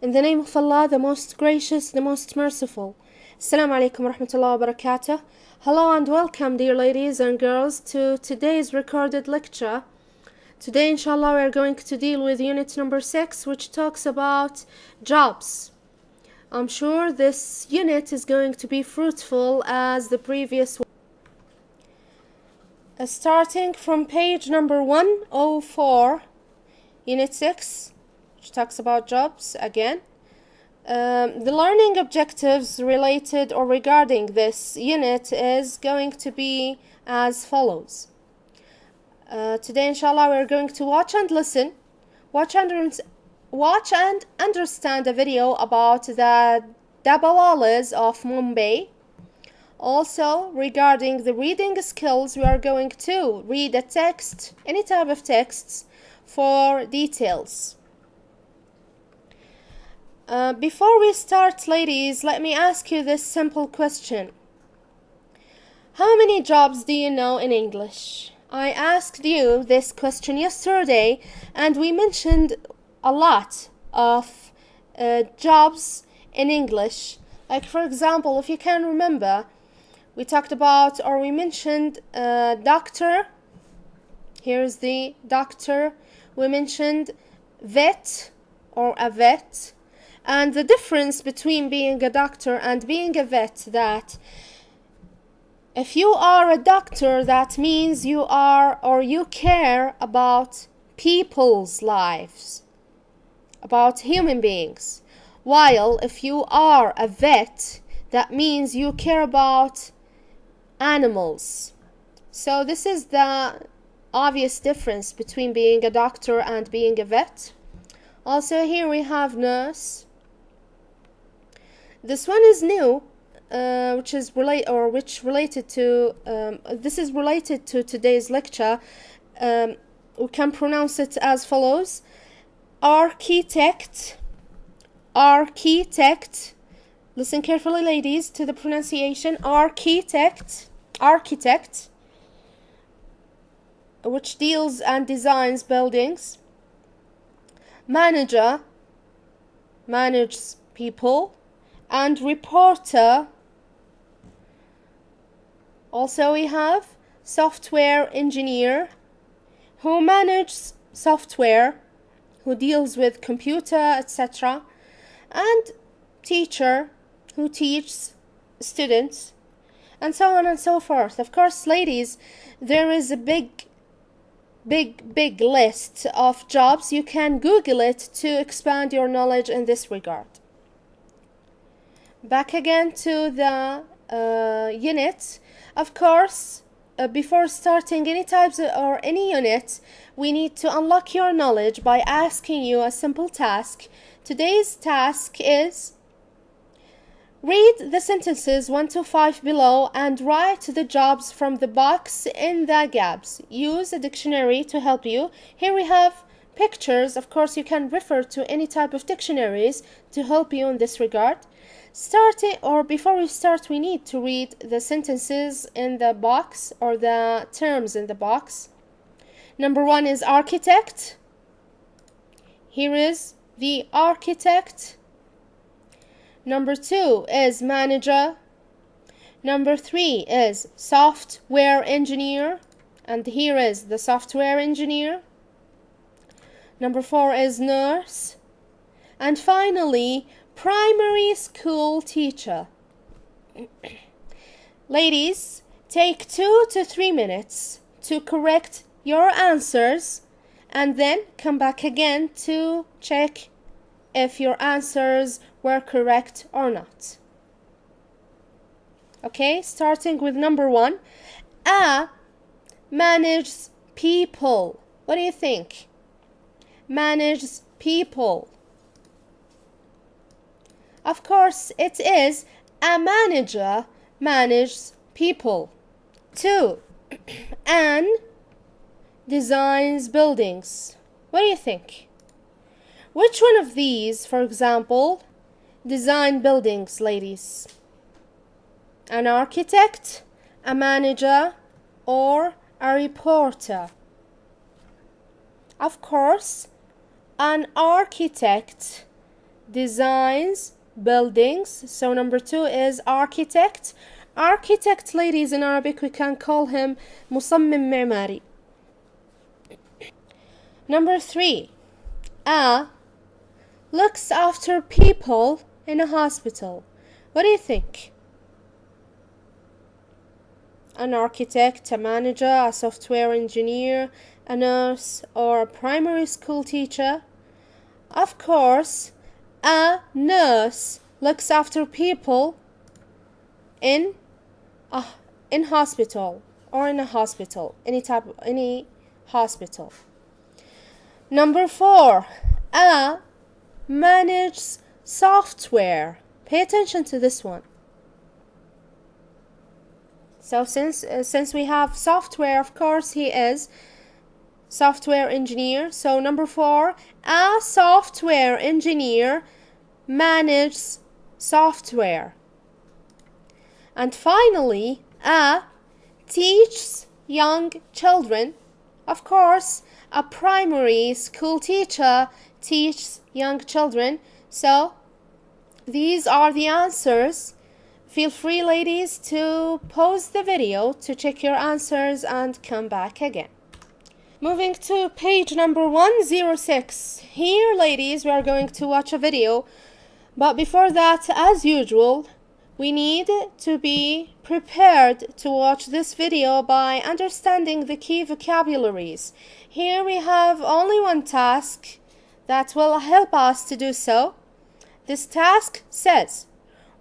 In the name of Allah, the most gracious, the most merciful. Assalamu alaikum wa rahmatullahi wa barakatuh. Hello and welcome, dear ladies and girls, to today's recorded lecture. Today, inshallah, we are going to deal with unit number 6, which talks about jobs. I'm sure this unit is going to be fruitful as the previous one. Starting from page number 104, unit 6, which talks about jobs again. The learning objectives related or regarding this unit is going to be as follows. Today, inshallah, we're going to watch and listen, watch and understand a video about the Dabawalas of Mumbai. Also, regarding the reading skills, we are going to read a text, any type of texts, for details. Before we start, ladies, let me ask you this simple question. How many jobs do you know in English? I asked you this question yesterday, and we mentioned a lot of jobs in English. Like, for example, if you can remember, we talked about, or we mentioned doctor. Here's the doctor. We mentioned vet or a vet. And the difference between being a doctor and being a vet, that if you are a doctor, that means you are or you care about people's lives, about human beings. While if you are a vet, that means you care about animals. So this is the obvious difference between being a doctor and being a vet. Also, here we have nurse. This one is new, which related to this is related to today's lecture. We can pronounce it as follows: architect. Architect. Listen carefully, ladies, to the pronunciation. Architect, which deals and designs buildings. Manager, manages people. And reporter. Also, we have software engineer, who manages software, who deals with computer, etc. And teacher, who teaches students, and so on and so forth. Of course, ladies, there is a big list of jobs. You can Google it to expand your knowledge in this regard. Back again to the unit. Of course, before starting any types or any unit, we need to unlock your knowledge by asking you a simple task. Today's task is: read the sentences 1 to 5 below and write the jobs from the box in the gaps. Use a dictionary to help you. Here we have pictures. Of course, you can refer to any type of dictionaries to help you in this regard. Before we start, we need to read the sentences in the box, or the terms in the box. Number 1 is architect. Here is the architect. Number 2 is manager. Number 3 is software engineer, and here is the software engineer. Number 4 is nurse. And finally, primary school teacher. Ladies, take 2 to 3 minutes to correct your answers, and then come back again to check if your answers were correct or not. Okay, starting with number 1. A manages people. What do you think? Manages people. Of course, it is a manager manages people. 2. An designs buildings. What do you think? Which one of these, for example, design buildings, ladies? An architect, a manager, or a reporter? Of course, an architect designs buildings. So number 2 is architect. Architect, ladies, in Arabic we can call him مصمم معماري. Number 3, looks after people in a hospital. What do you think? An architect, a manager, a software engineer, a nurse, or a primary school teacher? Of course, a nurse looks after people in hospital, or in a hospital, any hospital. Number 4, manages software. Pay attention to this one. So since we have software, of course he is software engineer. So number 4, a software engineer manages software. And finally, teaches young children. Of course, a primary school teacher teaches young children. So these are the answers. Feel free, ladies, to pause the video to check your answers and come back again. Moving to page number 106. Here, ladies, we are going to watch a video. But before that, as usual, we need to be prepared to watch this video by understanding the key vocabularies. Here we have only one task that will help us to do so. This task says,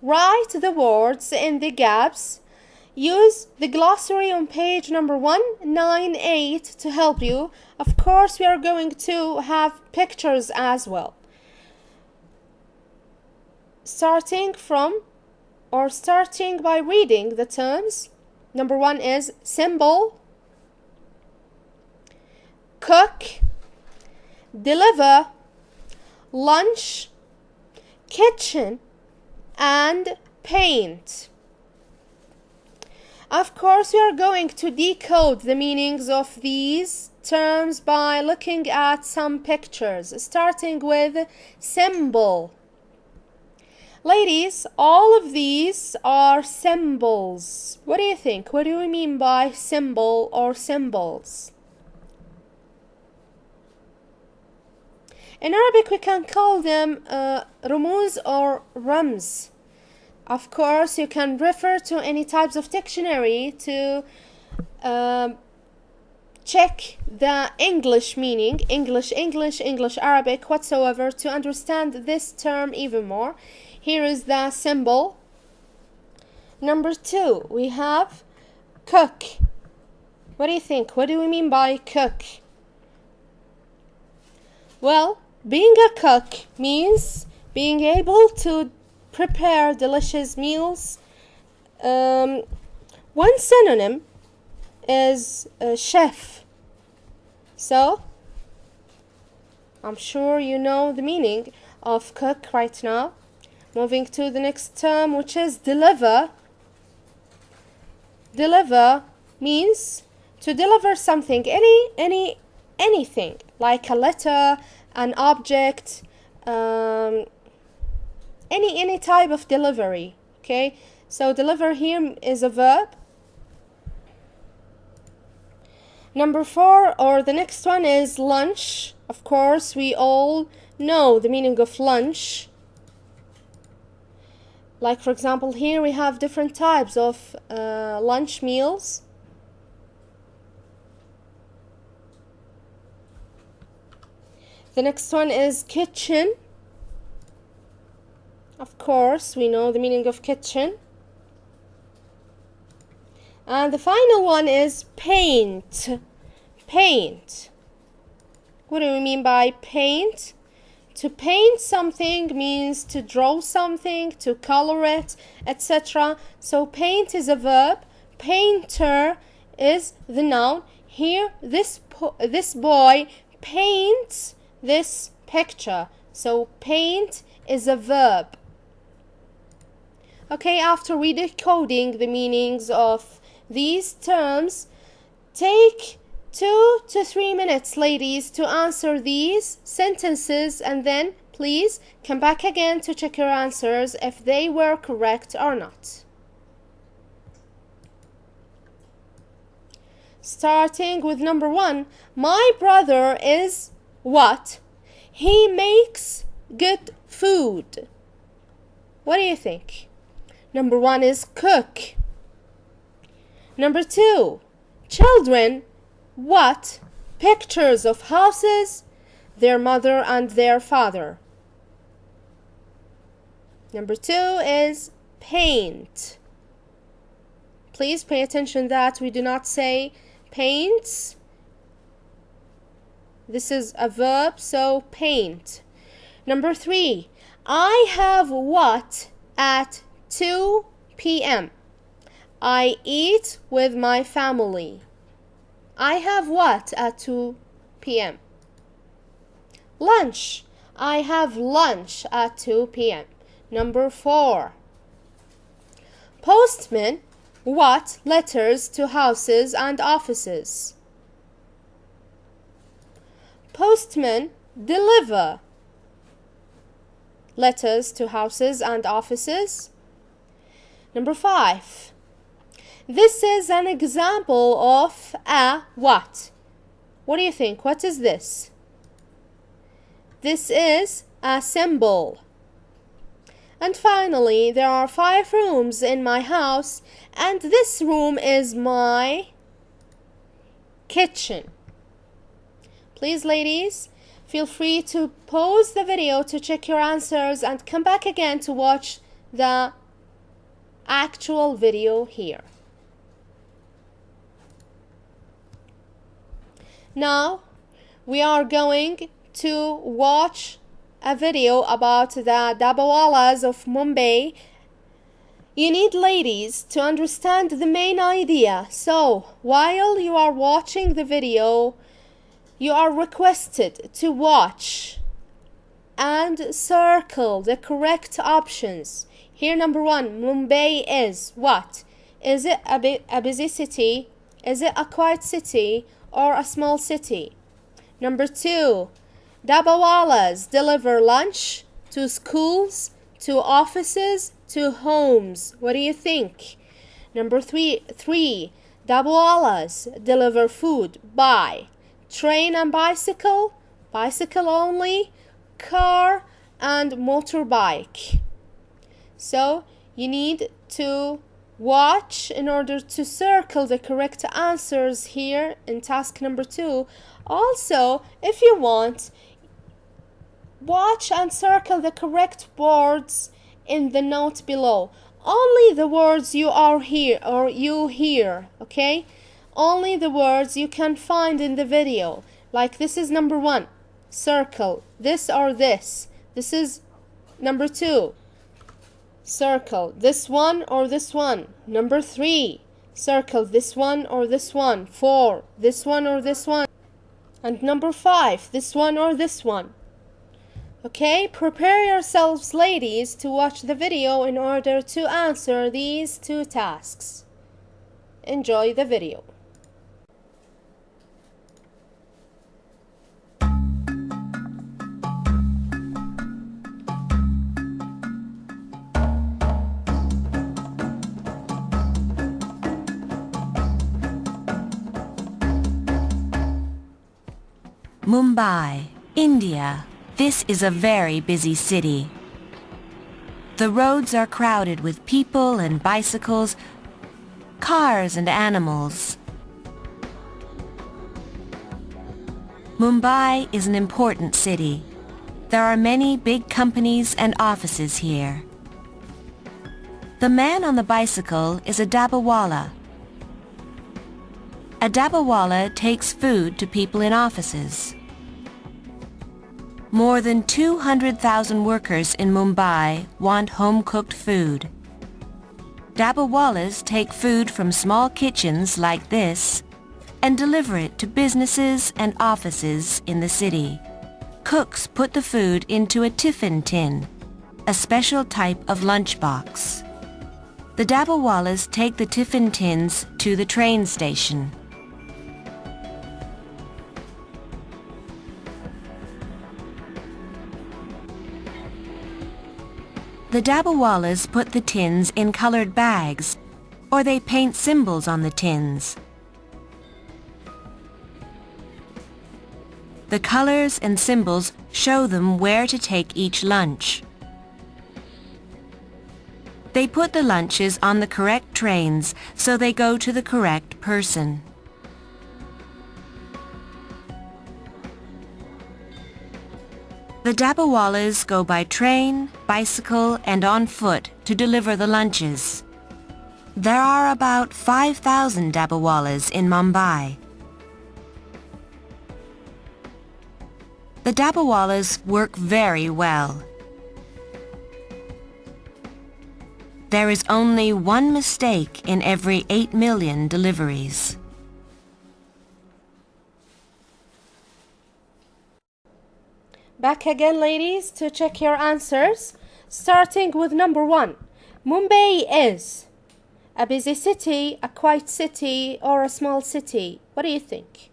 write the words in the gaps. Use the glossary on page number 198 to help you. Of course, we are going to have pictures as well. Starting by reading the terms. Number 1 is symbol, cook, deliver, lunch, kitchen, and paint. Of course, we are going to decode the meanings of these terms by looking at some pictures, starting with symbol. Ladies, all of these are symbols. What do you think? What do we mean by symbol or symbols? In Arabic, we can call them رموز or rams. Of course, you can refer to any types of dictionary to check the English meaning, English, Arabic, whatsoever, to understand this term even more. Here is the symbol. Number 2, we have cook. What do you think? What do we mean by cook? Well, being a cook means being able to prepare delicious meals. One synonym is chef. So, I'm sure you know the meaning of cook right now. Moving to the next term, which is deliver. Deliver means to deliver something, anything, like a letter, an object, any type of delivery. Okay, so deliver here is a verb. Number 4, or the next one, is lunch. Of course, we all know the meaning of lunch. Like, for example, here we have different types of lunch meals. The next one is kitchen. Of course, we know the meaning of kitchen. And the final one is paint. Paint. What do we mean by paint? To paint something means to draw something, to color it, etc. So paint is a verb. Painter is the noun. Here, this boy paints this picture. So paint is a verb. Okay, after we decoding the meanings of these terms, take 2 to 3 minutes, ladies, to answer these sentences and then Please come back again to check your answers if they were correct or not. Starting with number 1, my brother is what? He makes good food. What do you think? Number 1 is cook. Number 2, children, what? Pictures of houses, their mother and their father. Number 2 is paint. Please pay attention that we do not say paints. This is a verb, so paint. Number 3, I have what at 2 p.m.? I eat with my family. I have what at 2 p.m.? Lunch. I have lunch at 2 p.m. Number 4, postman, what? Letters to houses and offices. Postman deliver letters to houses and offices. Number 5, this is an example of a what? What do you think? What is this? This is a symbol. And finally, there are 5 rooms in my house, and this room is my kitchen. Please, ladies, feel free to pause the video to check your answers and come back again to watch the actual video here. Now, we are going to watch a video about the Dabawalas of Mumbai. You need, ladies, to understand the main idea. So, while you are watching the video, you are requested to watch and circle the correct options. Here, number 1, Mumbai is what? Is it a busy city? Is it a quiet city or a small city? Number 2, Dabawalas deliver lunch to schools, to offices, to homes. What do you think? Number 3, Dabawalas deliver food by train and bicycle, bicycle only, car and motorbike. So you need to watch in order to circle the correct answers here in task number 2. Also, if you want, watch and circle the correct words in the note below. Only the words you are here or you hear, okay? Only the words you can find in the video. Like this is number 1, circle this or this. This is number 2, circle this one or this one. Number 3, circle this one or this one. 4, this one or this one. And number 5, this one or this one. Okay, prepare yourselves, ladies, to watch the video in order to answer these 2 tasks. Enjoy the video. Mumbai, India. This is a very busy city. The roads are crowded with people and bicycles, cars and animals. Mumbai is an important city. There are many big companies and offices here. The man on the bicycle is a Dabawala. A Dabawala takes food to people in offices. More than 200,000 workers in Mumbai want home-cooked food. Dabawalas take food from small kitchens like this and deliver it to businesses and offices in the city. Cooks put the food into a tiffin tin, a special type of lunchbox. The Dabawalas take the tiffin tins to the train station. The Dabbawallas put the tins in colored bags, or they paint symbols on the tins. The colors and symbols show them where to take each lunch. They put the lunches on the correct trains so they go to the correct person. The Dabbawallas go by train, bicycle, and on foot to deliver the lunches. There are about 5,000 Dabbawallas in Mumbai. The Dabbawallas work very well. There is only one mistake in every 8 million deliveries. Back again, ladies, to check your answers. Starting with number 1. Mumbai is a busy city, a quiet city, or a small city. What do you think?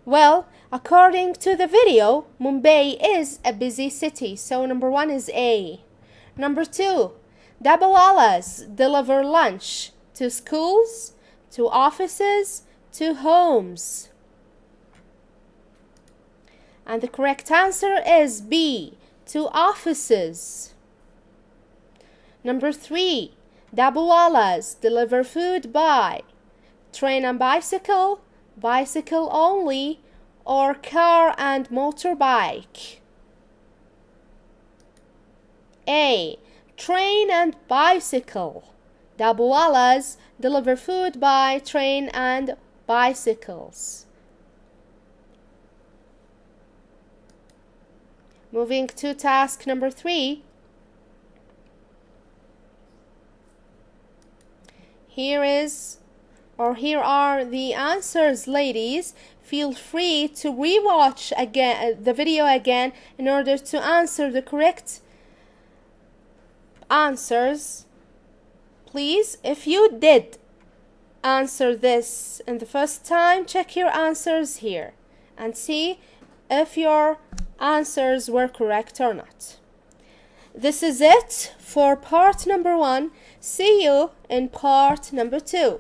Well, according to the video, Mumbai is a busy city. So number 1 is A. Number 2. Dabbawallas deliver lunch to schools, to offices, to homes. And the correct answer is B, to offices. Number 3. Dabbawallas deliver food by train and bicycle, bicycle only, or car and motorbike. A. Train and bicycle. Dabbawallas deliver food by train and bicycles. Moving to task number 3. Here are the answers, ladies. Feel free to rewatch again the video again in order to answer the correct answers. Please, if you did answer this in the first time, check your answers here and see if your answers were correct or not. This is it for part number 1. See you in part number 2.